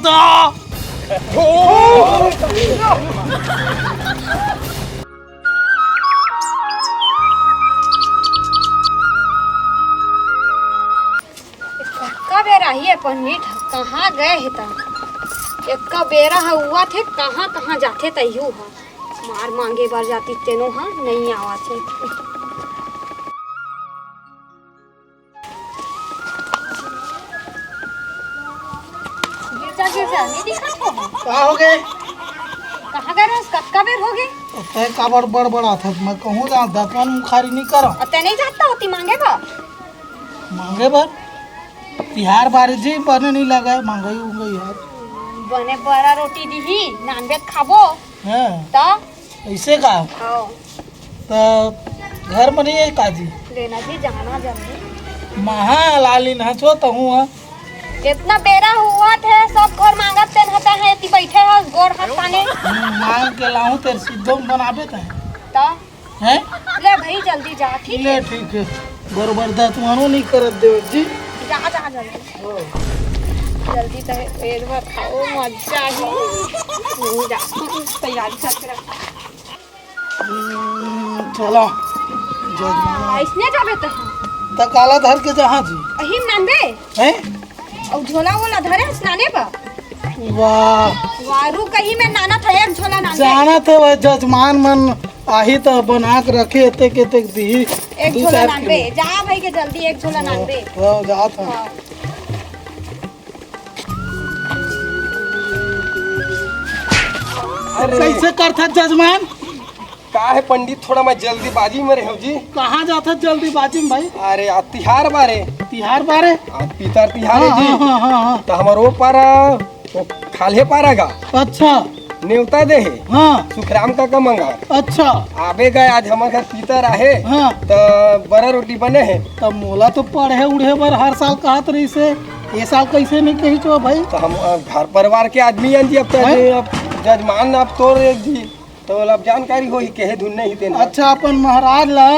दादा। कब बेरा ही पंडित कहाँ गए है ता एक बेरा हुआ थे कहाँ कहाँ जाते तयू हा मार मांगे बार जाती तेनो हा नहीं आवा थे। गिरजा नहीं दिखा था क्या हो गए? कहाँ गए रोज कब बेर हो गए? तय का बड़ा था मैं कहूँ जा दतवन मुखारी नहीं करो। ते नहीं जाता होती मांगे बा मांगे बर तिहार बारे जी बने नहीं लगा मांगई उंगई यार बने बड़ा रोटी दी ही नानवेज खाबो हैं ता ऐसे का आओ तो घर में नहीं है काजी लेना जी जाना जल्दी महा लालिन हचो तो हूँ इतना बेरा हुआ थे सब घर मांगत तेन होता है ती बैठे है गोर हाथ ताने मांग के लाऊं तेरे सिद्धो बनाबे ता ता हैं ले भाई जल्दी जा ठीक ले ठीक है बरोबर दतवानो नहीं करत देव जी जा जा जल्दी जल्दी तो पेट भर खाओ मजा ही नहीं जा तैयारी करके रख चलो जजमान ऐसने जाबे तो काला धर के जहाँ जी अहिम नांदे हैं और झोला वोला धरे स्नाने पर वाह वारू कहीं में नाना था एक झोला नांदे जाना थे वह जजमान मन आही तो बना के रखे थे के तक दी एक झोला नांदे जा भाई के जल्दी एक झोला नांदे हां जा था कैसे करता जजमान का है पंडित थोड़ा मैं जल्दीबाजी में रहो जी। कहाँ जाता जल्दीबाजी में भाई? अरे आज तिहार बारे आज पितर तिहार है जी। हाँ। तो हमारो पारा तो खाले पारा गा अच्छा न्योता दे है हाँ सुखराम का मंगा अच्छा आबे गए आज हमारे घर पितर आहे हाँ तो बड़ा रोटी बने है तब मोला तो पढ़े उड़े बर हर साल कहत रही से ये साल कैसे नहीं कही चो भाई? तो हम घर परिवार के आदमी हैं जी। अब जजमान अब तोड़ जी तो अब जानकारी हो ही कहे धुन नहीं देना। अच्छा अपन महाराज ला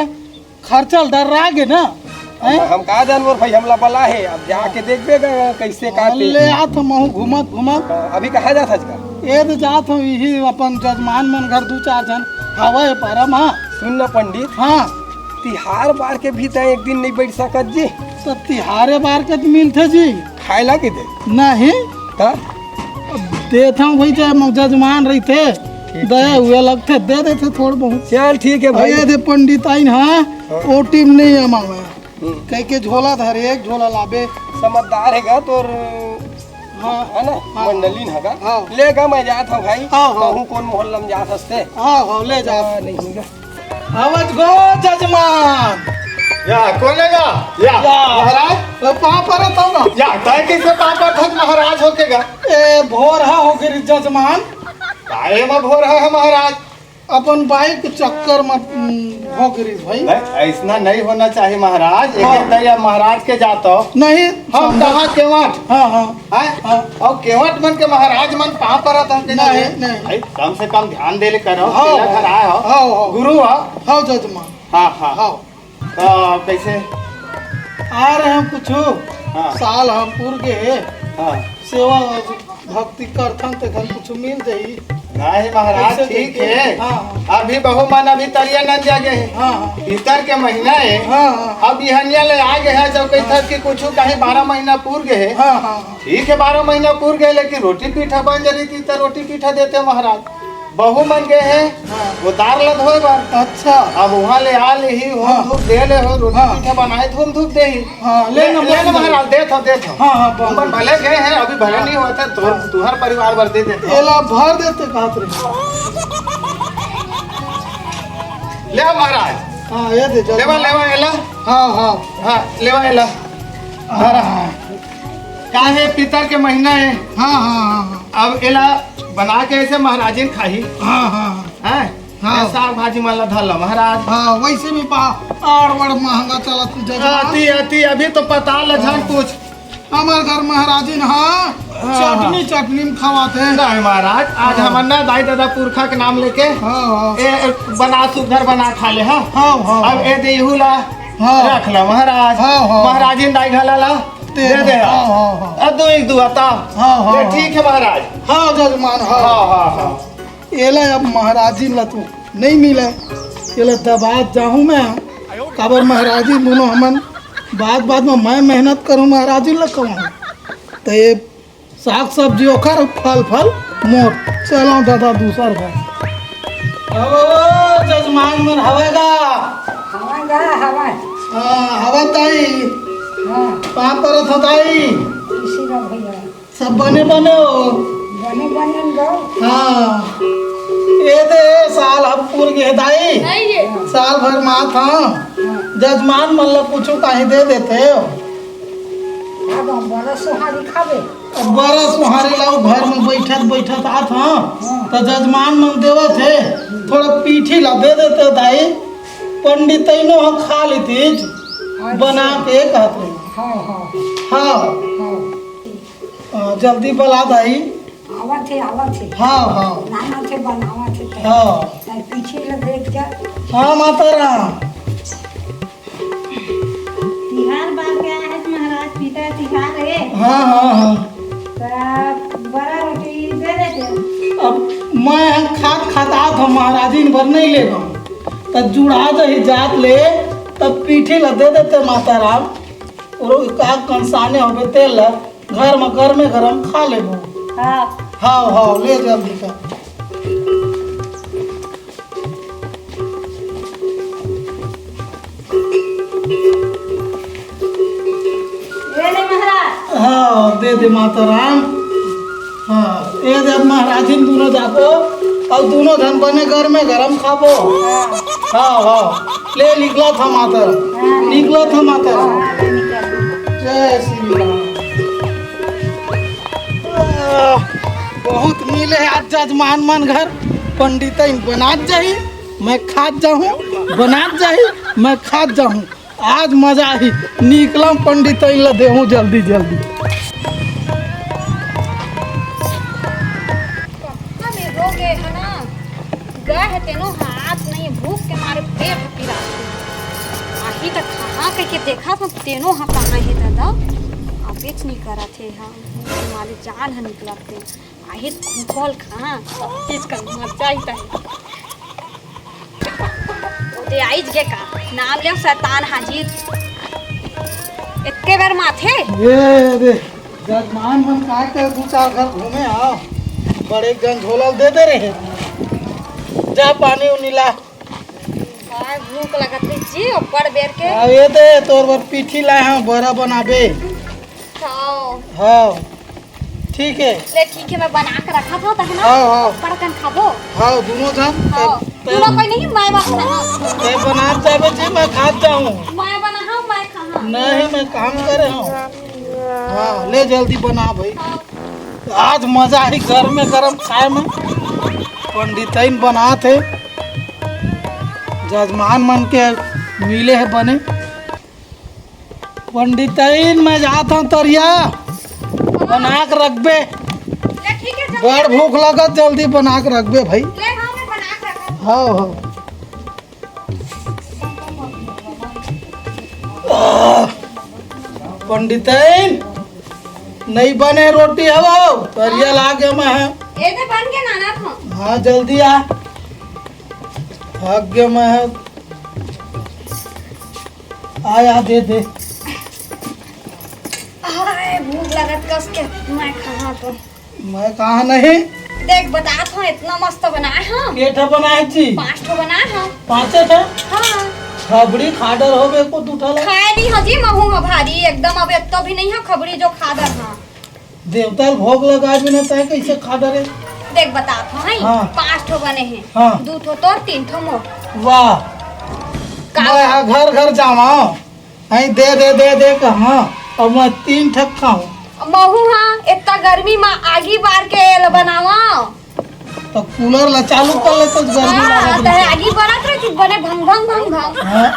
खर्चल डर रहा गे ना हम कहा जानवर भाई हमला बला है अब जाके देखबेगा कैसे काटे ले आत महू घूमत अभी कहा जाता का ये तो जात हूँ यही अपन जजमान मन घर दो चार जन हवा परम हाँ सुन न पंडित हाँ तिहार बार के भी तो एक दिन नहीं बैठ सकत जी। तो तिहारे बार के मिलते जी खाए ला के दे नहीं तो देता हूँ भाई चाहे जजमान रहते दया हुए लगते दे देते थोड़ा बहुत। चल ठीक है भाई। थे पंडित आई हाँ वो टीम नहीं है मांगा कह के झोला धरे एक झोला लाबे समझदार है तो हाँ है ना मंडलीन है हाँ लेगा मैं जाता हूँ भाई हाँ कहूँ कौन मोहल्ला में जा सकते हाँ ले जा नहीं आवाज गो जजमान या कौन है या महाराज कहाँ पर है तब ना या तय कैसे पापा ठग महाराज होकेगा ए भोर हा हो गई जजमान काहे में भोर है महाराज अपन बाइक चक्कर में हो गई भाई ऐसा नहीं होना चाहिए महाराज एक दया महाराज के जातो नहीं हम कहाँ केवट हाँ हाँ है और केवट मन के महाराज मन कहाँ पर नहीं नहीं कम से कम ध्यान दे ले करो हाँ घर आए हो हाँ गुरु हो हाँ जजमान हाँ हाँ हाँ तो कैसे आ रहे हैं कुछ हाँ साल हम पूर के हाँ सेवा भक्ति करथन ते घर कुछ मिल जाई नहीं महाराज कैसे ठीक देखते? है हाँ अभी बहु मन अभी तलिया न जागे है हाँ भीतर के महीना है हाँ अब बिहनिया ले आ गए हैं जब कहीं कि कुछ कहीं 12 महीना पूर गए है हाँ हाँ ठीक है 12 महीना पूर गए लेकिन रोटी पीठा बन जा रही थी तो रोटी पीठा देते महाराज बहु मन गए हैं वो दार लद हो बार अच्छा अब वहाँ ले आ ले ही हाँ। धूप दे ले हो रोटी पीठा बनाए धूम धूप दे ही हाँ ले महाराज दे थो हाँ हाँ अपन भले गए हैं अभी भले नहीं होता तो तुहर परिवार भर दे देते एला भर देते कहत रहे ले महाराज हाँ ये दे लेवा लेवा एला हाँ हाँ हाँ लेवा एला क्या है पितर के महीना है हाँ हाँ अब एला बना के ऐसे महाराजिन खाही हाँ हाँ हैं हाँ। साग भाजी माला धल महाराज हाँ वैसे भी आड़ बड़ महंगा चलत जजमान अति अति अभी तो पता ल झट पूछ हमार घर महाराजिन हाँ चटनी में खवाते नहीं महाराज आज हमारा दाई दादा पुरखा के नाम लेके हाँ हाँ ए बना सुधर बना खा ले हाँ हाँ हाँ अब ए देहू ला हाँ। रख ला महाराज हाँ, हाँ। महाराजिन दाई घला ला दे दे हाँ हाँ हाँ अब दो एक दो आता हाँ हाँ ले, ठीक है महाराज। हाँ जजमान हाँ हाँ हाँ हाँ ये ले अब महाराजी ला तू नहीं मिले ये ले दबात जाऊँ मैं काबर महाराजी दोनों हमन बाद में मैं मेहनत करूँ महाराजी ला कमाऊँ तो ये साग सब्जी ओखर फल मोट चलो दादा दूसर घर अब जजमान मन हवेगा हाँ हवा ताई कहाँ पर थाई सब बने हो हाँ ये दे साल हम पूर गए दाई साल भर माँ था जजमान मन ला पूछो काहे दे देते हो बड़ा सुहारी लाओ घर में बैठत आत हाँ तो जजमान मन देव थे थोड़ा पीठी ला दे देते दाई पंडित हम खा लेती बना के कहते हाँ जल्दी बुला दाई आवत है हाँ हाँ नाना थे बनावत है हाँ ताई पीछे ले देख जा हाँ माता राम तिहार बार के आया है महाराज पिता तिहार है हाँ हाँ हाँ तो बड़ा रोटी दे देते अब मैं खाता था महाराजी भर नहीं लेगा तब जुड़ा दही जात ले तब पीठी ला दे देते माता राम और का कंसाने हो तेल ला घर में गरम खा लेबो हाँ हाँ हाँ ले जल्दी का ये ले महाराज हाँ दे माता राम हाँ ये दे महाराजी दोनों जाको और दोनों धन बने घर में गरम खाबो हाँ हाँ ले निकला था माता निकला था माता जय श्री राम बहुत मिले आज जजमान मन घर पंडित बनात जाही मैं खात जाऊँ बनात जाही मैं खात जाऊँ आज मजा ही निकलम पंडित ला देहूँ जल्दी हो गए है ना गए है तेनो हाथ नहीं भूख के मारे पेट पिरा आही तक कहाँ के देखा तो तेनो हाँ कहाँ है दादा अबेच नहीं करा थे हाँ हमारे जान है निकला थे आही खोल कहाँ सब चीज का मजा ही था ओते आइज के का नाम ले शैतान हाजिर इतने बार माथे ये दे जजमान मन का के दो चार घर घूमे आओ बड़े गंझोला दे रहे जा पानी उनीला आय भूख लगत रही जी ऊपर बेर के ये दे तोर बर पीठी लाए हैं बड़ा बनाबे खाओ हाँ ठीक है ले ठीक है मैं बना के रखा था ना हाँ पड़कन खाबो हाँ दोनों जन हाँ दोनों कोई नहीं मैं बना ते बना जाबे जी मैं खात जाऊँ मैं बना हाँ मैं कहाँ नहीं मैं काम करे हूँ हाँ ले जल्दी बना भाई आज मजा ही घर में गरम खाए में पंडितैन बना थे जजमान मन के मिले है बने पंडितैन मैं जाता हूँ तरिया बना के रखबे ले ठीक है जब बड़ भूख लगत जल्दी बना के रखबे भाई ले हाँ मैं बना के रखा हाँ हाँ पंडितैन नहीं बने रोटी हवा तरिया लागे मैं है ये तो बन के नाना था हाँ जल्दी आ भाग्य में है आया दे आय भूख लगत कस के मैं कहाँ तो मैं कहा नहीं देख बता था इतना मस्त बनाए हाँ केठा बनाए छी 5 ठो बनाए हाँ पांचे थे हाँ खबड़ी खाडर हो बे को दूठा ला खाए नहीं हाँ जी महू में भारी एकदम अब तो भी नहीं है खबरी जो खादर हाँ देवता भोग लगा भी ना तय कैसे खाडर है देख बता था हाँ। 5 ठो बने हैं हाँ। 2 ठो तो 3 ठो मोट वाह का मैं घर जावा आई दे कहाँ और मैं 3 ठक खाऊं महू हाँ इतना गर्मी में आगी बार के बनावा तो कूलर ला चालू कर ले तो गर्मी हाँ लागत तो रही। आगी बरत रही बने भंग भंग हाँ?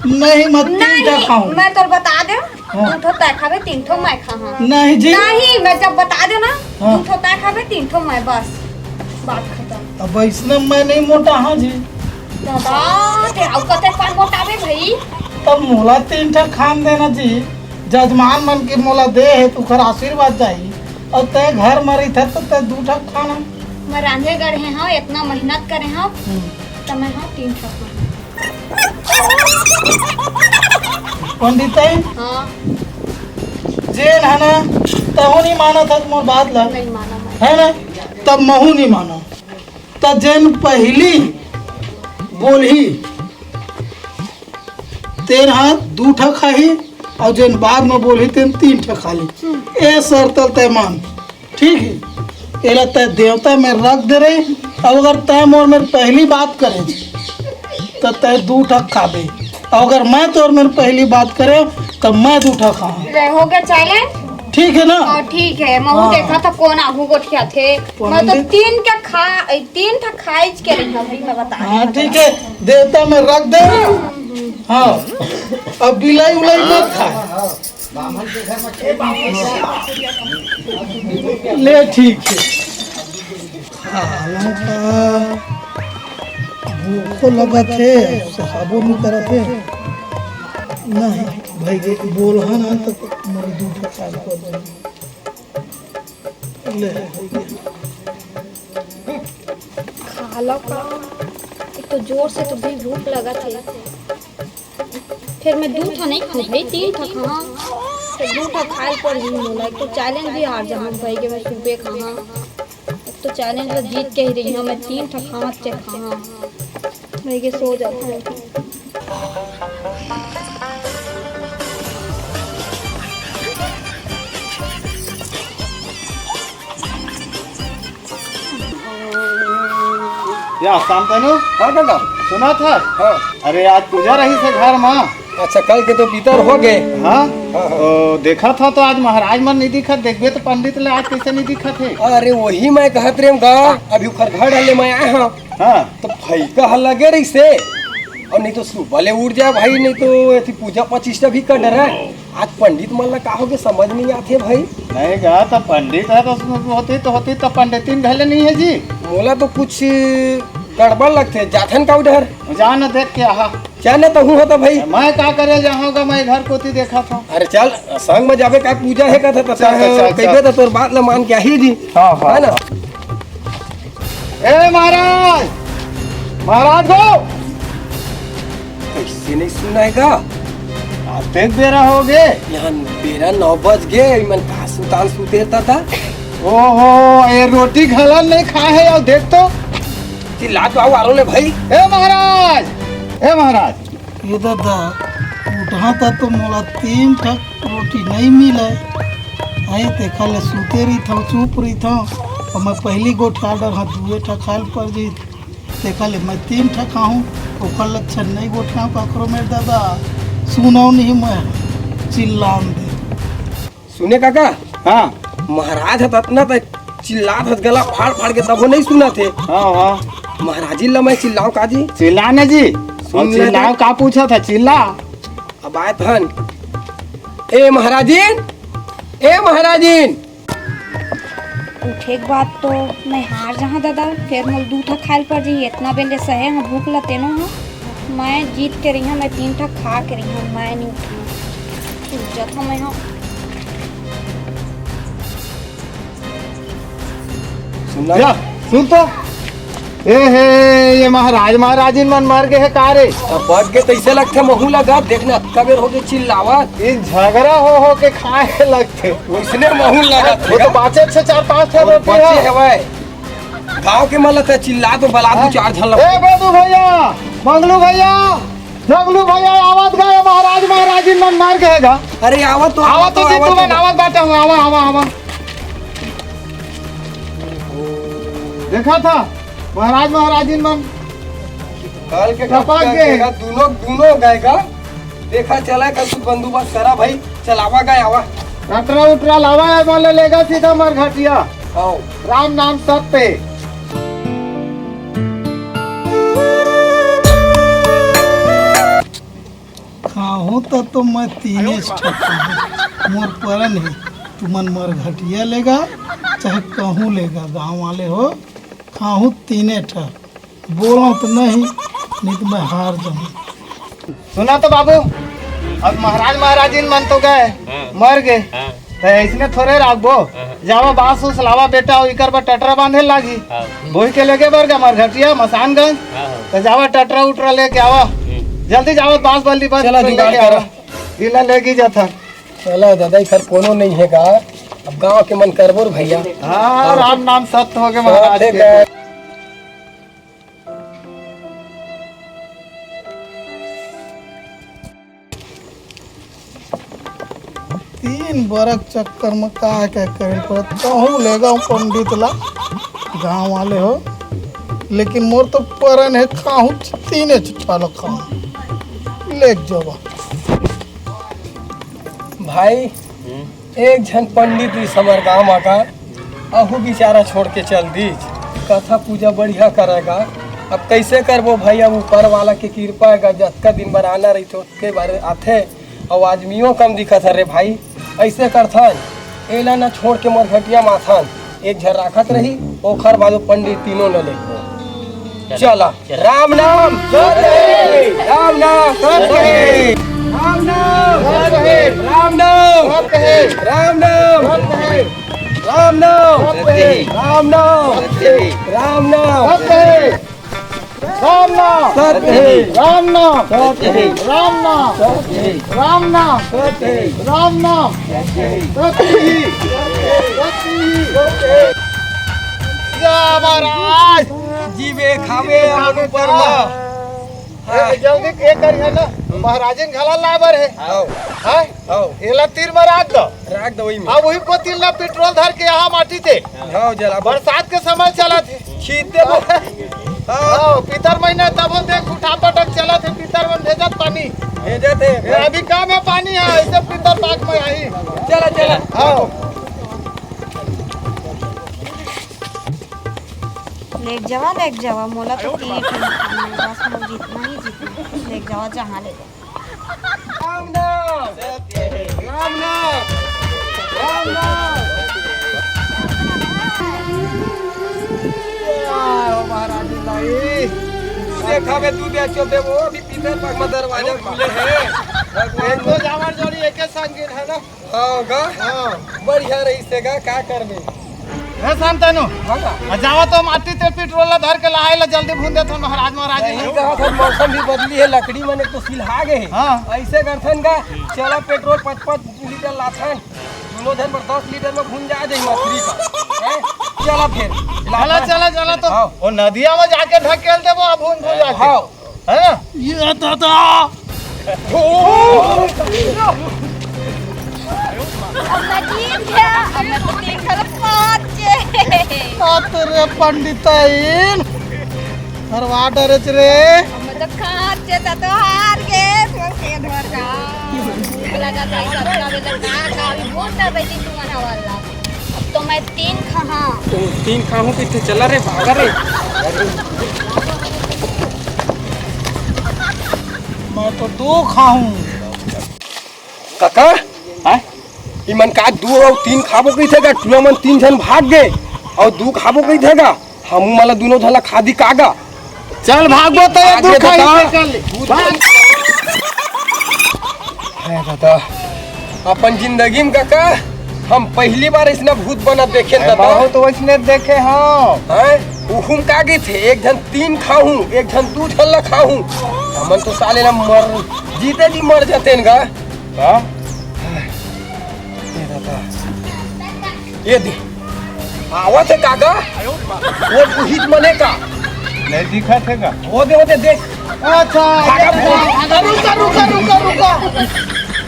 नहीं मैं 3 ठक नहीं खाऊं मैं तो बता दे हाँ। 2 ठो तय खावे 3 ठो मैं खा हाँ नहीं जी नहीं मैं जब बता दे ना हाँ। 2 ठो तय खावे 3 ठो मैं बस बात खत्म अब वैष्णव मैं नहीं मोटा हाँ जी दादा ते आउ कते पान मोटावे भाई तब मोला 3 ठक खान देना जी जजमान मन के मोला दे है तो खर आशीर्वाद जाई और तय घर मरी था तो तय 2 ठक खाना मैं रांधे गढ़े हाँ इतना मेहनत करे हाँ तो मैं हाँ 3 ठक पंडित हाँ जेन है ना तहु नहीं माना था मोर बात ला नहीं माना मैं है ना तब महू नहीं माना तब जेन पहली बोलही तेन हाथ 2 ठक खाही और जेन बाद में बोलही तेन 3 ठक खाली ए सरतल तय मान ठीक है एला तय देवता में रख दे रही अब अगर तय मोर मेरे पहली बात करे तो तय 2 ठक खाबे और अगर मैं तो मेरे पहली बात करे तो मैं 2 ठक खाऊं हो गया चैलेंज ठीक है ना और ठीक है मैं हाँ। देखा था कौन आगू गोठिया थे मैं तो 3 ठक खाइज के रही हूँ भाई मैं बता रही हाँ हूँ। ठीक है देवता में रख दे हाँ अब बिलाई उलाई मत खाए ले ठीक है खाना का भूखो लगा थे साहबो नहीं करा थे नहीं भाई के बोल है ना तो मेरे 2 ठक खा कर ले खा लो का एक तो जोर से तो भी भूख लगा था फिर मैं 2 ठा नहीं खाऊं भाई 3 ठा खाऊं फिर 2 ठा खाए पर ही मोला एक तो चैलेंज भी हार जाऊं भाई के मैं सुबह खाऊं एक तो चैलेंज में जीत के ही रही हूं मैं 3 ठा खाऊं से खाऊं भाई के सो जाता है या शांतनु हाँ काका सुना था हाँ अरे आज पूजा रही से घर माँ अच्छा कल के तो पितर हो गए हाँ तो देखा था तो आज महाराज मन नहीं दिखा देखबे तो पंडित ले आज कैसे नहीं दिखा थे अरे वही मैं कहत रहे गा अभी उखर घर डाले मैं आया हाँ हाँ तो भाई का हल लगे रही से और नहीं तो सुबह ले उठ जाए भाई नहीं तो ऐसी पूजा 25 भी कर डर है आज पंडित मन ला कहोगे समझ नहीं आते भाई नहीं गा तो पंडित है तो होती तो पंडितिन घले नहीं है जी मोला तो कुछ गड़बड़ लगते जाथन का उधर जान देख के आहा जाने तो हूँ होता भाई मैं क्या करे जाऊंगा मैं घर कोती देखा था अरे चल संग में जावे का पूजा है का था चल। कहिबे तो तोर बात ला मान के ही जी हाँ, है ना ए महाराज महाराज को कैसे नहीं सुनाएगा तेज बेरा हो गए यहाँ बेरा 9 बज गए मन का सुल्तान सुतेरता था ओहो ये रोटी घलन नहीं खा है और देख तो चिल्ला तो आओ आरो ले भाई ए महाराज ये दादा उठा था तो मोला 3 ठक रोटी नहीं मिले आई देखा ले सूते रही था चुप रही था और मैं पहली गोठ ऑर्डर हाँ 2 ठक खाल पर जी देखा ले मैं 3 ठक खाऊँ ओकर लक्षण नहीं गोठा पकड़ो मेरे दादा सुनो नहीं मैं चिल्लान दे सुने काका हाँ महाराज है इतना तो चिल्लात हत गला फाड़ फाड़ के तब वो नहीं सुना थे हाँ हाँ महाराजी ला मैं चिल्लाऊं काजी चिल्लाने जी सुन ले चिल्लाओ तो। का पूछा था चिल्ला अब आए थन ए महाराजीन उठे एक बात तो मैं हार जहाँ दादा फिर मोल 2 ठा खाल पर जी इतना बेले सहे हाँ भूख ला तेनो हाँ मैं जीत के रही हूँ मैं 3 ठा खा के रही हूँ मैं नहीं उठा था मैं हाँ सुनना या सुन तो ए हे ये महाराजिन मन मर गए है कारे अब बच गए तैसे लगते महू लगा देखना कबेर हो गए चिल्लावत इन झगड़ा हो के खाए लगते वैसने महू लगा वो तो बाचे अच्छे 4-5 ठे रोटी बच्चे है है भाई गाँव के मतलब है चिल्ला तो बला 2-4 झल ए गोदू भैया मंगलू भैया नगलू भैया आवाज गए महाराजिन मन मार गएगा अरे आवत तो आवाज तो जी तुम आवाज बाटे हूँ आवा देखा था महाराजिन मन कल के टपक गए। दोनों गएगा देखा चला कल तू बंदोबस्त करा भाई चलावा गए आवा कटरा लावा है बोले लेगा सीधा मर घटिया आओ राम नाम सब पे खाऊं तो मैं 3 ठक मोर परन है तुमन मर घटिया लेगा चाहे कहूँ लेगा गाँव वाले हो खाऊं 3 ठक बोलो तो नहीं तो मैं हार जाऊँ सुना तो बाबू अब महाराज महाराजीन मन तो गए मर गए तो ऐसने थोड़े राखबो जावा बांस उस लावा बेटा और इकर बा टटरा बांधे लागी बोई के लेके बर गया मरघटिया मसानगंज तो जावा टटरा उटरा लेके आवा जल्दी जावा बांस बल्ली बस चला जुगाड़ करो। इला लेके जाता चला दादा इधर कोनो नहीं है का अब गांव के मन करबोर भैया हाँ राम नाम सत्य हो गए महाराज ठीक के। है। तीन बरक चक्कर में का क्या करे पड़त कहूँ ले गाँव पंडित ला गाँव वाले हो लेकिन मोर तो परन है खाऊं तीने छुट्टा लो खाऊं ले जावा भाई एक जन पंडित इस हमार गाँव में का अहू बेचारा छोड़ के चल दीज कथा पूजा बढ़िया करेगा अब कैसे करबो भाई अब ऊपर वाला के कृपा है जतका दिन भर आना रही तो के बारे आथे और आदमियों कम दिखत है रे भाई ऐसे करथन एला न छोड़ के मरघटिया माथन एक झर राखत रही ओखर बाजू पंडित तीनों न ले चला राम नाम राम नाम राम नाम राम नाम राम नाम राम नाम राम नाम राम नाम राम नाम सत्य राम नाम सत्य राम नाम राम नाम सत्य राम नाम जय महाराज जीवे खावे अनु परमा जल्दी के करिए ना महाराजन घला लाबर है आओ हाय आओ एला तीर में राख दो राख दो वही में अब वही पतिल ना पेट्रोल धर के यहाँ माटी थे आओ जला बरसात के समय चला थे खींच दे हाँ पितर महीना तब हम देख उठा पटक चला थे पितर में भेजत पानी भेजे थे अभी कहाँ में पानी है ऐसे पितर पाक में आई चला चला आओ लेक जावा मोला तो पीठ बस मोर जितना ही जितना लेक जावा जहाँ ले जाओ राम नाम राम नाम राम नाम महाराज लाई देखा में दूध अच्छो दे वो अभी पीतर पाक में दरवाजा खुले है एक दो जावर जोड़ी एक संग है ना हाँ गा हाँ बढ़िया रही से गा क्या करबे है शांतनु हाँ गा जावा तो माटी ते पेट्रोल ला धर के लाए ला जल्दी भून देथन महाराज महाराज नहीं कहा था मौसम भी बदली है लकड़ी मने तो सिलहा गए हाँ ऐसे करथन का चला पेट्रोल 5-5 लीटर लाथन दोनों धन पर 10 लीटर में भून जा जाई मछली का हैं? चला फिर चला चला चला तो हाँ। वो नदिया में जाके ढकेल दे वो भून भून जाके हाँ है ना ये दादा तेरे पंडिताइन हरवा डरच रे तो मैं तीन खा तीन खाऊं कितने चला रे भागा रे मैं तो दो खाऊं काका हैं इमन का 2 और 3 खाबो कई थेगा तुम मन 3 जन भाग गए और 2 खाबो कई थेगा हम मला दोनों धला खादी कागा चल भागो तो ये आगे दूर खाई बता। से कर ले भाग। है दादा अपन जिंदगी में काका हम पहली बार इसने भूत बना देखे दादा बहुत वैसने देखे हाँ हैं उहुम कागे थे एक जन 3 खाऊं एक जन 2 ठल्ला खाऊं हमन तो साले ना मर जीते जी मर जाते गा हाँ ये दादा ये दे आवत है काका वो पुहित मने का नहीं दिखा थेगा वो दे देख अच्छा भागा, भागा, रुका रुका रुका रुका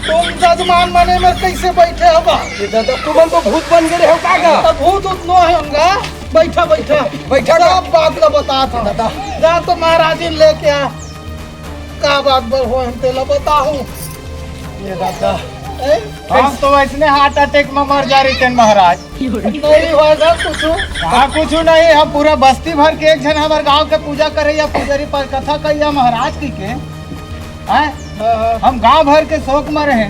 तुम जजमान बने में कैसे बैठे होगा ये दादा तुम तो भूत बन गए हो काका तो भूत उतना होगा बैठा बैठा बैठा का सब बात का बता था दादा जा तो महाराजी लेके आ का बात बर हो हम तेला बताऊं ये दादा हम तो वैसने हार्ट अटैक में मर जा रही थे महाराज नहीं होगा कुछ हाँ कुछ नहीं हम पूरा बस्ती भर के एक जन हमारे गांव के पूजा करे या पुजारी पर कथा कहिया महाराज की के हैं? हम गांव भर के शोक में रहे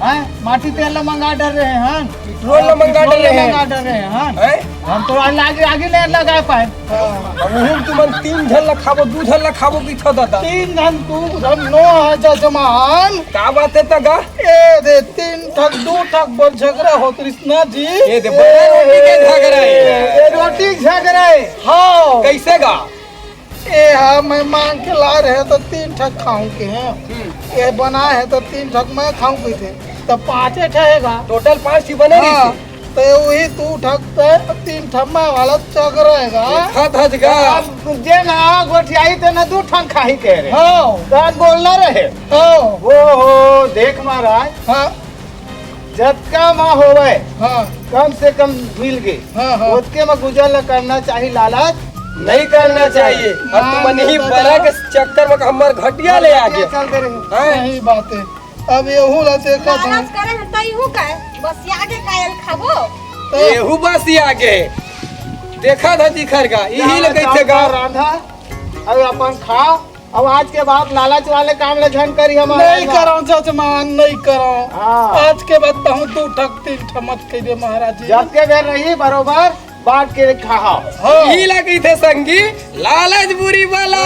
हैं माटी तेल ला मंगा डर रहे हैं पेट्रोल ला मंगा डर रहे हैं। मंगा डर रहे हैं हैं? हम तो आगे आगे नहीं लगा पाए अब तुमन 3 झन ला खाबो 2 झन ला खाबो की था दादा 3 घन तू हम 9 जजमान का बात है तगा ए दे 3 ठक 2 ठक बोल झगड़ा हो कृष्णा जी ये दे बड़ा रोटी के झगड़ा है ये रोटी झगड़ा है हाँ कैसे गा ए हाँ मैं मांग के ला रहे तो 3 ठक खाऊं के हैं ये बना है तो 3 ठक मैं खाऊं के थे तो 5 ठहेगा टोटल 5 ही बने हाँ, रही तो वही 2 ठक तो 3 ठम्मा वाला चग रहेगा खत हज गा अब जे ना गोठियाई ते ना 2 ठन खाही कह रहे हाँ बात बोलना रहे हाँ वो हो देख महाराज हाँ जतका माँ होवे हाँ कम से कम मिल गए हाँ हाँ उसके में गुजर करना चाहिए लालच नहीं करना चाहिए अब तुम नहीं बड़ा के चक्कर में हमर घटिया ले आ गया चलते रहे हैं? सही बात है अब येहू ला देखा था लालच करे है तई हूं का बस आगे कायल खाबो एहू बस ही आगे देखा था दिखर गा यही लगे थे गा राधा अब अपन खाओ अब आज के बाद लालच वाले काम ले झन करी हमारा नहीं करो जजमान नहीं करो हाँ। आज के बाद तो 2 ठक 3 ठमत कह दे महाराज जी जब के बेर रही बरोबर बांट के खाओ हाँ यही लगी थे संगी लालच बुरी वाला